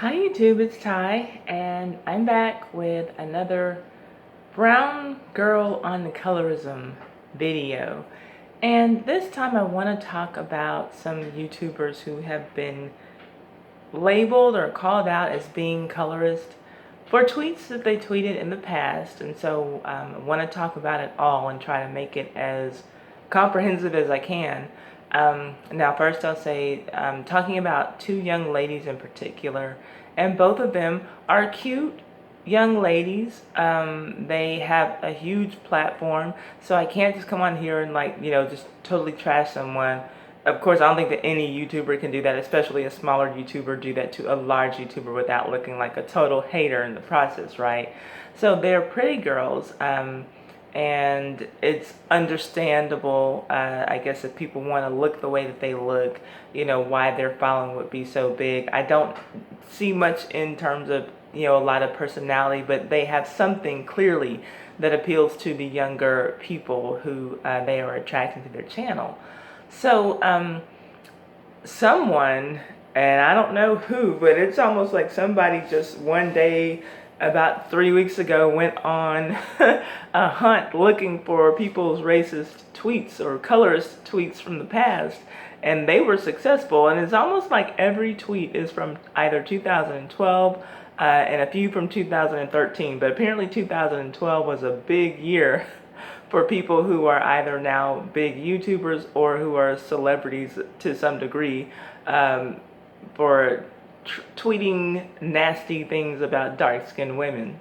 Hi YouTube, it's Ty, and I'm back with another brown girl on the colorism video. And this time I want to talk about some YouTubers who have been labeled or called out as being colorist for tweets that they tweeted in the past. And so I want to talk about it all and try to make it as comprehensive as I can. Now first I'll say I'm talking about two young ladies in particular, and both of them are cute young ladies. They have a huge platform, so I can't just come on here and just totally trash someone. Of course, I don't think that any YouTuber can do that, especially a smaller YouTuber, do that to a large YouTuber without looking like a total hater in the process, right? So they're pretty girls. And it's understandable, I guess, if people want to look the way that they look, why their following would be so big. I don't see much in terms of, a lot of personality, but they have something clearly that appeals to the younger people who they are attracting to their channel. So, someone, and I don't know who, but it's almost like somebody just one day about 3 weeks ago went on a hunt looking for people's racist tweets or colorist tweets from the past, and they were successful. And it's almost like every tweet is from either 2012 and a few from 2013, but apparently 2012 was a big year for people who are either now big YouTubers or who are celebrities to some degree, for tweeting nasty things about dark-skinned women.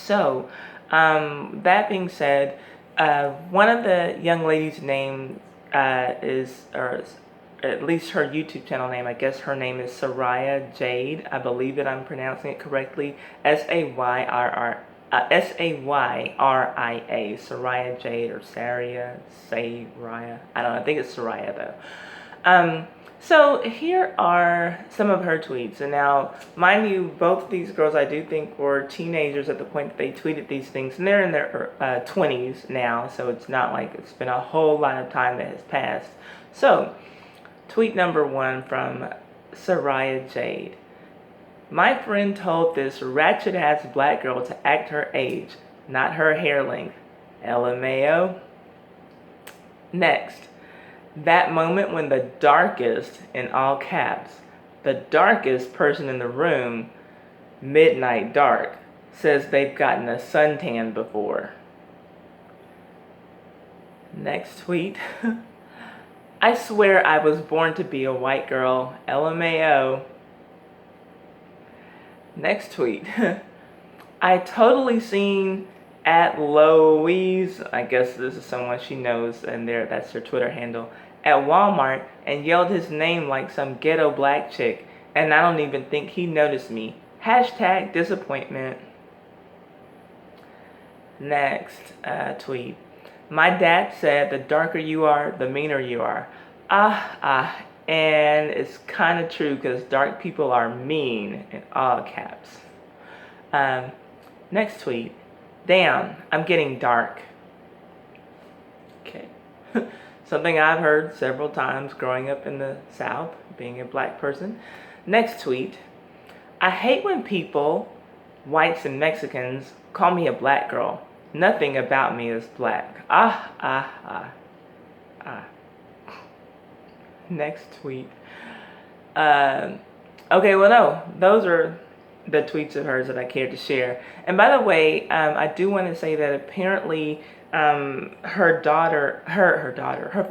So, that being said, one of the young ladies' name or at least her YouTube channel name, I guess her name is Soraya Jade. I believe that I'm pronouncing it correctly. Sayryria, Soraya Jade, or Saria. I don't know, I think it's Soraya though. So here are some of her tweets. And now, mind you, both of these girls I do think were teenagers at the point that they tweeted these things. And they're in their 20s now, so it's not like it's been a whole lot of time that has passed. So, tweet number 1 from Soraya Jade. My friend told this ratchet-ass black girl to act her age, not her hair length. LMAO. Next. That moment when the darkest, in all caps, the darkest person in the room, midnight dark, says they've gotten a suntan before. Next tweet. I swear I was born to be a white girl. LMAO. Next tweet. I totally seen at Louise, I guess this is someone she knows, and that's her Twitter handle, at Walmart, and yelled his name like some ghetto black chick, and I don't even think he noticed me. Hashtag disappointment. Next tweet. My dad said the darker you are, the meaner you are. And it's kind of true, because dark people are mean, in all caps. Next tweet. Damn, I'm getting dark. Okay. Something I've heard several times growing up in the South, being a black person. Next tweet. I hate when people, whites and Mexicans, call me a black girl. Nothing about me is black. Next tweet. Okay, well, no, those are the tweets of hers that I cared to share. And by the way, I do want to say that apparently her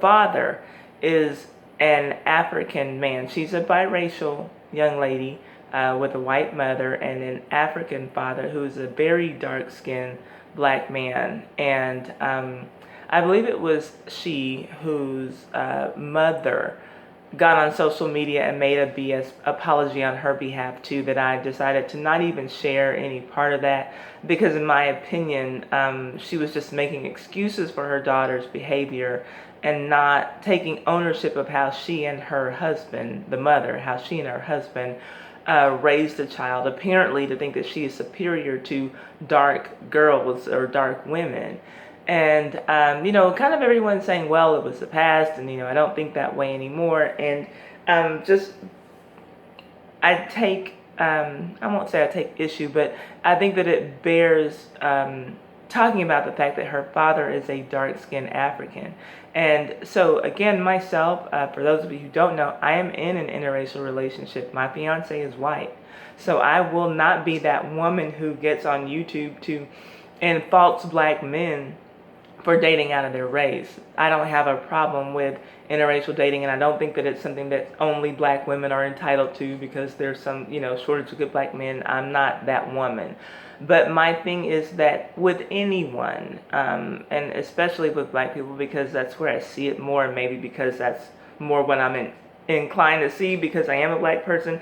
father is an African man. She's a biracial young lady with a white mother and an African father who's a very dark-skinned black man. And I believe it was she whose mother got on social media and made a BS apology on her behalf too, that I decided to not even share any part of that, because in my opinion, she was just making excuses for her daughter's behavior and not taking ownership of how she and her husband, the mother, how she and her husband raised a child, apparently to think that she is superior to dark girls or dark women. And, kind of everyone's saying, well, it was the past, and, I don't think that way anymore. And I take I won't say I take issue, but I think that it bears talking about the fact that her father is a dark-skinned African. And so again, myself, for those of you who don't know, I am in an interracial relationship. My fiance is white. So I will not be that woman who gets on YouTube and faults black men for dating out of their race. I don't have a problem with interracial dating, and I don't think that it's something that only black women are entitled to because there's some, shortage of good black men. I'm not that woman. But my thing is that with anyone, and especially with black people, because that's where I see it more, maybe because that's more what I'm inclined to see because I am a black person.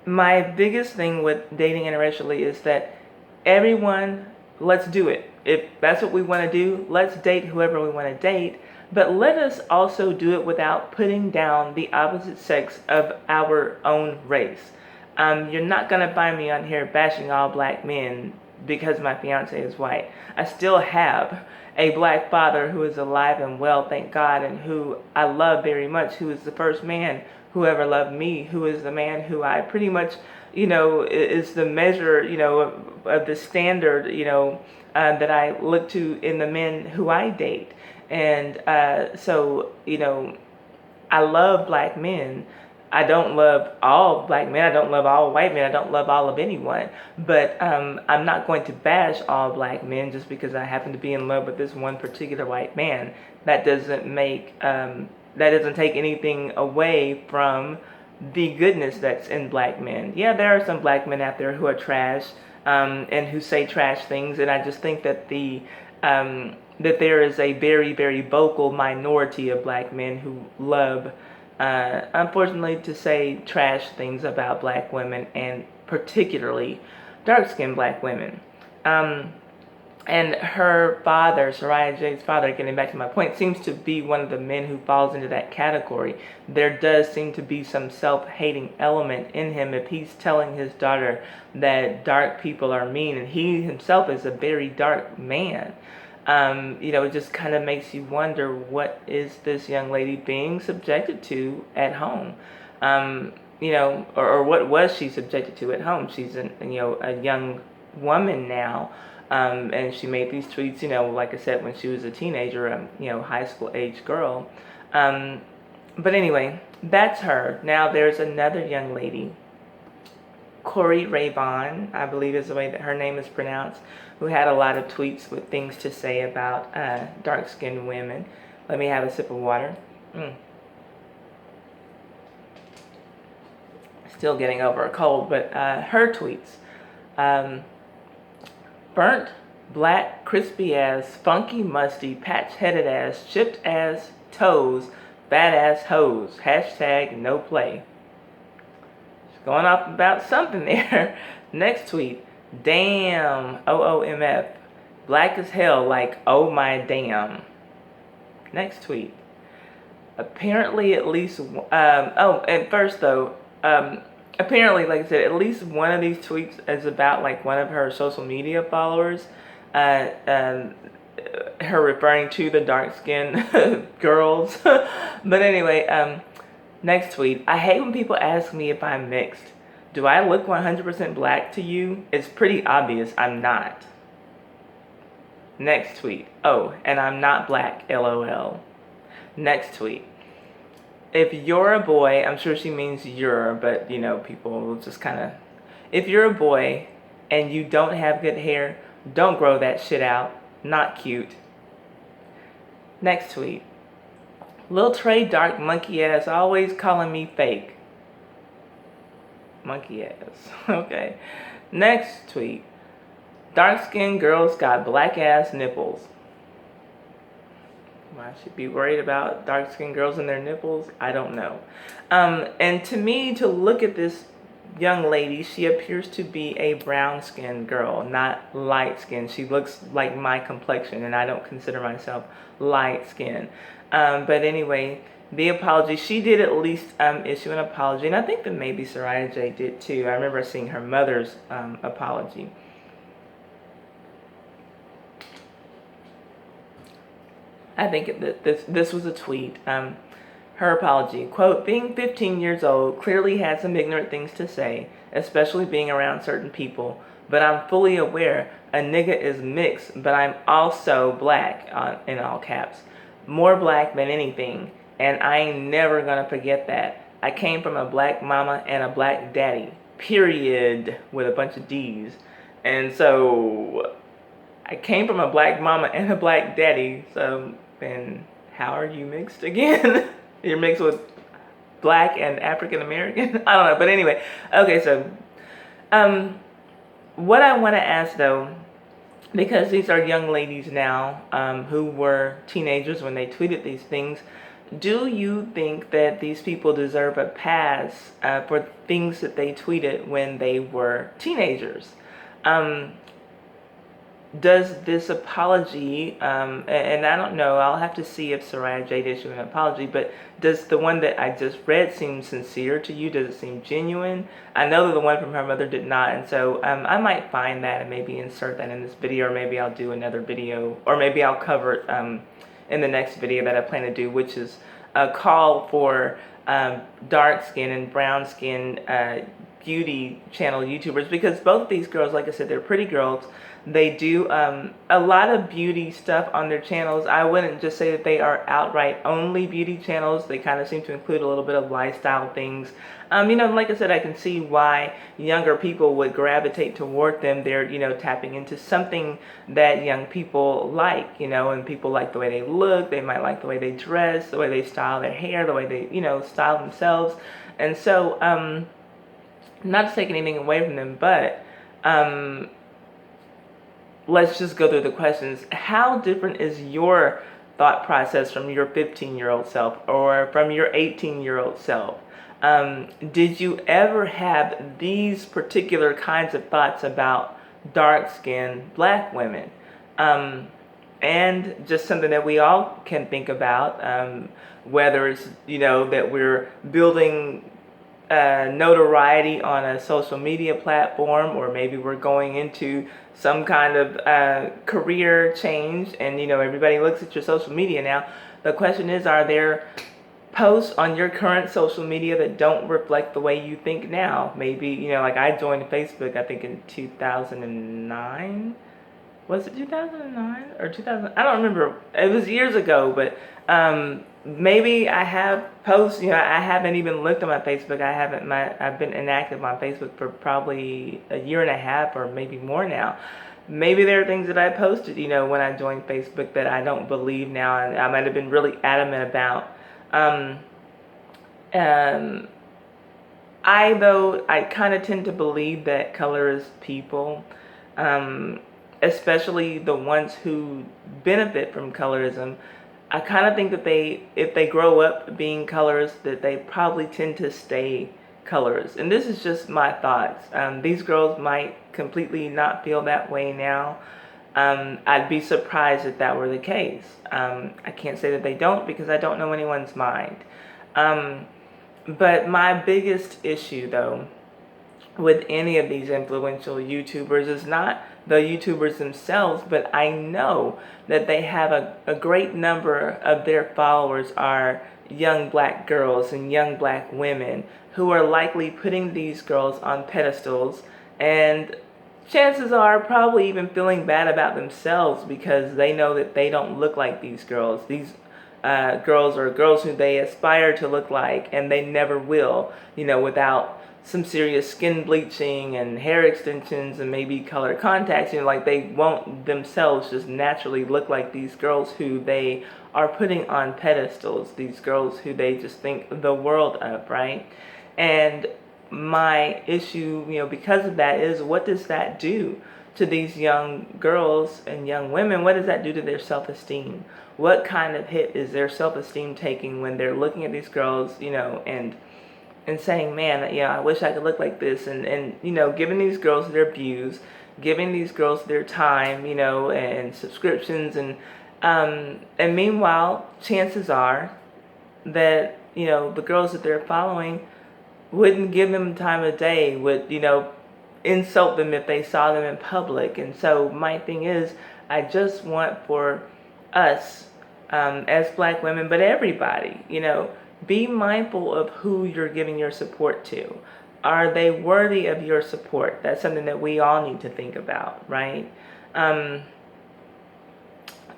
My biggest thing with dating interracially is that everyone, let's do it. If that's what we want to do, let's date whoever we want to date. But let us also do it without putting down the opposite sex of our own race. You're not going to find me on here bashing all black men because my fiance is white. I still have a black father who is alive and well, thank God, and who I love very much, who is the first man who ever loved me, who is the man who I pretty much, is the measure, of the standard, that I look to in the men who I date. And so, I love black men. I don't love all black men. I don't love all white men. I don't love all of anyone. But I'm not going to bash all black men just because I happen to be in love with this one particular white man. That doesn't take anything away from the goodness that's in black men. Yeah, there are some black men out there who are trash and who say trash things, and I just think that that there is a very, very vocal minority of black men who love, unfortunately, to say trash things about black women, and particularly dark-skinned black women. And her father, Soraya Jade's father, getting back to my point, seems to be one of the men who falls into that category. There does seem to be some self-hating element in him if he's telling his daughter that dark people are mean, and he himself is a very dark man. It just kind of makes you wonder, what is this young lady being subjected to at home? Or what was she subjected to at home? She's a young woman now. And she made these tweets, like I said, when she was a teenager, high school age girl. But anyway, that's her. Now there's another young lady, Corey Rayvon, I believe is the way that her name is pronounced, who had a lot of tweets with things to say about dark-skinned women. Let me have a sip of water. Still getting over a cold, but her tweets. Burnt, black, crispy ass, funky, musty, patch-headed ass, chipped ass, toes, fat ass hoes. Hashtag no play. She's going off about something there. Next tweet. Damn, OOMF. Black as hell, like oh my damn. Next tweet. Apparently at least, and first though, apparently, like I said, at least one of these tweets is about like one of her social media followers, her referring to the dark-skinned girls. But anyway, next tweet. I hate when people ask me if I'm mixed. Do I look 100% black to you? It's pretty obvious I'm not. Next tweet. Oh, and I'm not black, LOL. Next tweet. If you're a boy, I'm sure she means you're, but people will just kind of, if you're a boy and you don't have good hair, don't grow that shit out. Not cute. Next tweet. Lil Trey dark monkey ass always calling me fake. Monkey ass. Okay. Next tweet. Dark skinned girls got black ass nipples. I should be worried about dark-skinned girls and their nipples. I don't know. And to me, to look at this young lady, she appears to be a brown-skinned girl, not light-skinned. She looks like my complexion, and I don't consider myself light-skinned. But anyway, the apology, she did at least issue an apology, and I think that maybe Soraya J did too. I remember seeing her mother's apology. I think that this was a tweet. her apology. Quote, being 15 years old, clearly had some ignorant things to say, especially being around certain people, but I'm fully aware a nigga is mixed, but I'm also black, in all caps. More black than anything, and I ain't never gonna forget that. I came from a black mama and a black daddy, period, with a bunch of D's. And so, I came from a black mama and a black daddy, so then how are you mixed again? You're mixed with black and African American? I don't know, but anyway. Okay, so what I want to ask though, because these are young ladies now who were teenagers when they tweeted these things, do you think that these people deserve a pass for things that they tweeted when they were teenagers? Does this apology, and I don't know, I'll have to see if Soraya Jade issued an apology, but does the one that I just read seem sincere to you? Does it seem genuine? I know that the one from her mother did not, and so I might find that and maybe insert that in this video, or maybe I'll do another video, or maybe I'll cover it in the next video that I plan to do, which is a call for dark skin and brown skin beauty channel YouTubers, because both of these girls, like I said, they're pretty girls. They do a lot of beauty stuff on their channels. I wouldn't just say that they are outright only beauty channels. They kind of seem to include a little bit of lifestyle things. You know, like I said, I can see why younger people would gravitate toward them. They're, you know, tapping into something that young people like, you know, and people like the way they look. They might like the way they dress, the way they style their hair, the way they, you know, style themselves. And so, not to take anything away from them, but let's just go through the questions. How different is your thought process from your 15-year-old self or from your 18-year-old self? Did you ever have these particular kinds of thoughts about dark-skinned black women? And just something that we all can think about, whether it's, you know, that we're building notoriety on a social media platform, or maybe we're going into some kind of career change, and you know, everybody looks at your social media now. The question is, are there posts on your current social media that don't reflect the way you think now? Maybe, you know, like I joined Facebook, I think in 2009. Was it 2009 or 2000? I don't remember. It was years ago, but maybe I have posts. You know, I haven't even looked at my Facebook. I've been inactive on Facebook for probably a year and a half or maybe more now. Maybe there are things that I posted, you know, when I joined Facebook that I don't believe now, and I might have been really adamant about. I kind of tend to believe that colorist people, especially the ones who benefit from colorism, I kind of think that if they grow up being colorists, that they probably tend to stay colorists. And this is just my thoughts. These girls might completely not feel that way now. I'd be surprised if that were the case. I can't say that they don't, because I don't know anyone's mind. But my biggest issue, though, with any of these influential YouTubers is not the YouTubers themselves, but I know that they have a great number of their followers are young black girls and young black women who are likely putting these girls on pedestals, and chances are probably even feeling bad about themselves because they know that they don't look like these girls. These girls are girls who they aspire to look like, and they never will, you know, without some serious skin bleaching and hair extensions and maybe color contacts. You know, like they won't themselves just naturally look like these girls who they are putting on pedestals, these girls who they just think the world of, right? And my issue, you know, because of that is, what does that do to these young girls and young women? What does that do to their self-esteem? What kind of hit is their self-esteem taking when they're looking at these girls, you know, and saying, man, you know, I wish I could look like this, and you know, giving these girls their views, giving these girls their time, you know, and subscriptions, and meanwhile, chances are that, you know, the girls that they're following wouldn't give them time of day, would, you know, insult them if they saw them in public. And so my thing is, I just want for us as black women, but everybody, you know, be mindful of who you're giving your support to. Are they worthy of your support? That's something that we all need to think about, right?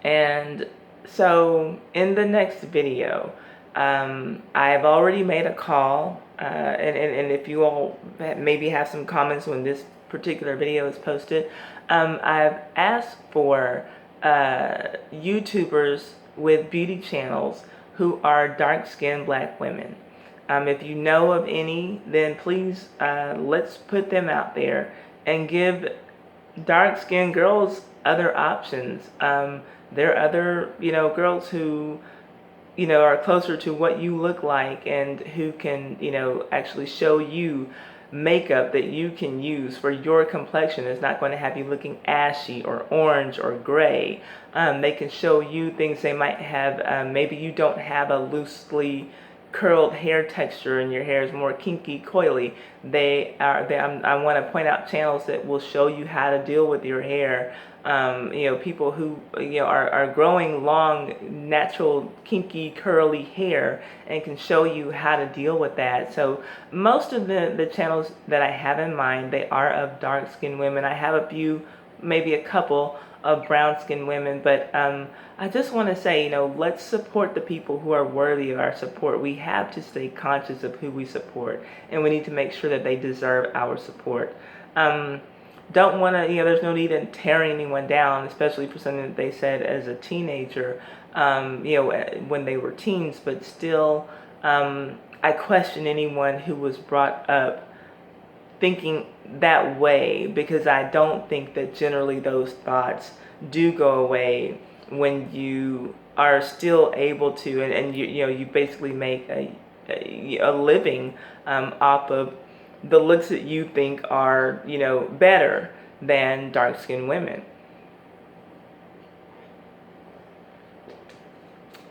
And so in the next video, I've already made a call, and if you all maybe have some comments when this particular video is posted, I've asked for YouTubers with beauty channels who are dark-skinned black women. If you know of any, then please let's put them out there and give dark-skinned girls other options. There are other, girls who, are closer to what you look like and who can, actually show you makeup that you can use for your complexion. It's not going to have you looking ashy or orange or gray. They can show you things they might have. Maybe you don't have a loosely curled hair texture and your hair is more kinky, coily. I want to point out channels that will show you how to deal with your hair. People who are growing long, natural, kinky, curly hair and can show you how to deal with that. So most of the channels that I have in mind, they are of dark-skinned women. I have a few, maybe a couple of brown-skinned women, but I just want to say, let's support the people who are worthy of our support. We have to stay conscious of who we support, and we need to make sure that they deserve our support. Don't want to, there's no need in tearing anyone down, especially for something that they said as a teenager, when they were teens, but still, I question anyone who was brought up thinking that way, because I don't think that generally those thoughts do go away when you are still able to, and you basically make a living off of the looks that you think are, better than dark-skinned women.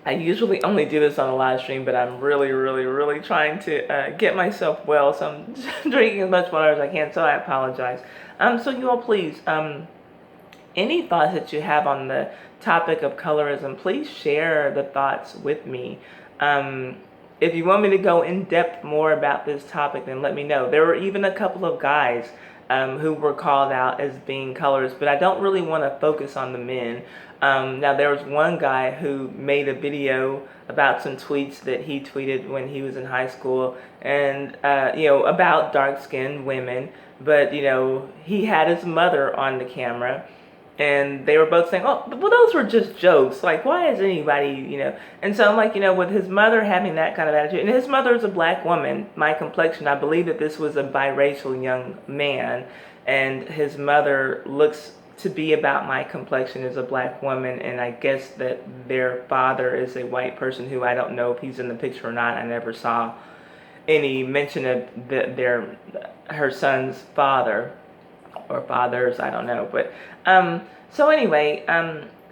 I usually only do this on a live stream, but I'm really trying to get myself well, so I'm drinking as much water as I can, so I apologize. So you all please, any thoughts that you have on the topic of colorism, please share the thoughts with me. If you want me to go in depth more about this topic, then let me know. There were even a couple of guys who were called out as being colorists, but I don't really want to focus on the men. Now, there was one guy who made a video about some tweets that he tweeted when he was in high school, and about dark-skinned women, but he had his mother on the camera, and they were both saying, oh, well, those were just jokes. Like, why is anybody, And so I'm like, with his mother having that kind of attitude, and his mother is a black woman, my complexion, I believe that this was a biracial young man, and his mother looks to be about my complexion as a black woman, and I guess that their father is a white person who I don't know if he's in the picture or not. I never saw any mention of her son's father. Or fathers, I don't know, but so anyway,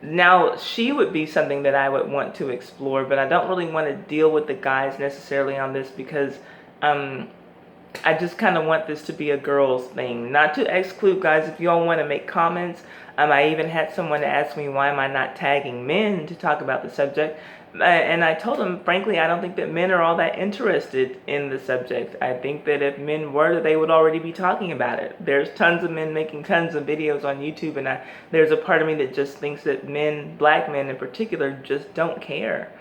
now she would be something that I would want to explore, but I don't really want to deal with the guys necessarily on this, because I just kind of want this to be a girls thing. Not to exclude guys. If you all want to make comments, I even had someone ask me why am I not tagging men to talk about the subject. And I told them, frankly, I don't think that men are all that interested in the subject. I think that if men were, they would already be talking about it. There's tons of men making tons of videos on YouTube, and there's a part of me that just thinks that men, black men in particular, just don't care.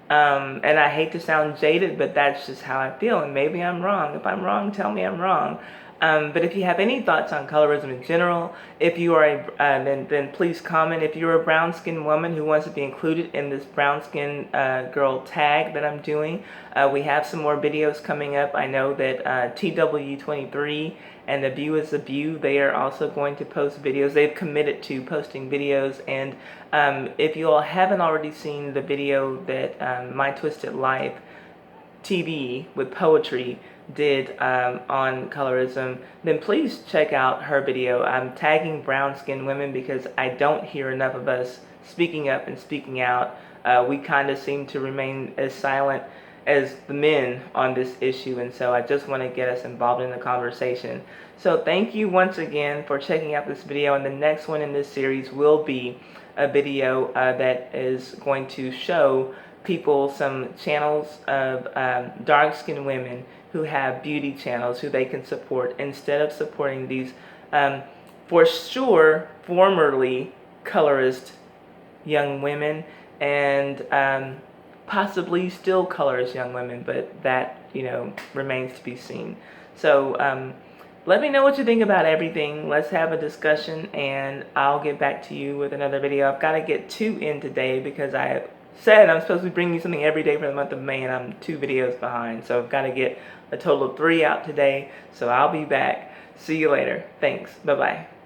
And I hate to sound jaded, but that's just how I feel, and maybe I'm wrong. If I'm wrong, tell me I'm wrong. But if you have any thoughts on colorism in general, if you are then please comment. If you're a brown-skinned woman who wants to be included in this brown-skinned girl tag that I'm doing, we have some more videos coming up. I know that TW23 and The View is the View, they are also going to post videos. They've committed to posting videos, and if you all haven't already seen the video that My Twisted Life TV with Poetry did on colorism, then please check out her video. I'm tagging brown-skinned women because I don't hear enough of us speaking up and speaking out. We kind of seem to remain as silent as the men on this issue, and so I just want to get us involved in the conversation. So thank you once again for checking out this video, and the next one in this series will be a video that is going to show people some channels of dark-skinned women who have beauty channels who they can support instead of supporting these, for sure, formerly colorist young women and possibly still colorist young women, but that, remains to be seen. So let me know what you think about everything. Let's have a discussion, and I'll get back to you with another video. I've got to get 2 in today because I said I'm supposed to be bringing you something every day for the month of May, and I'm 2 videos behind. So I've got to get a total of 3 out today. So I'll be back. See you later. Thanks. Bye-bye.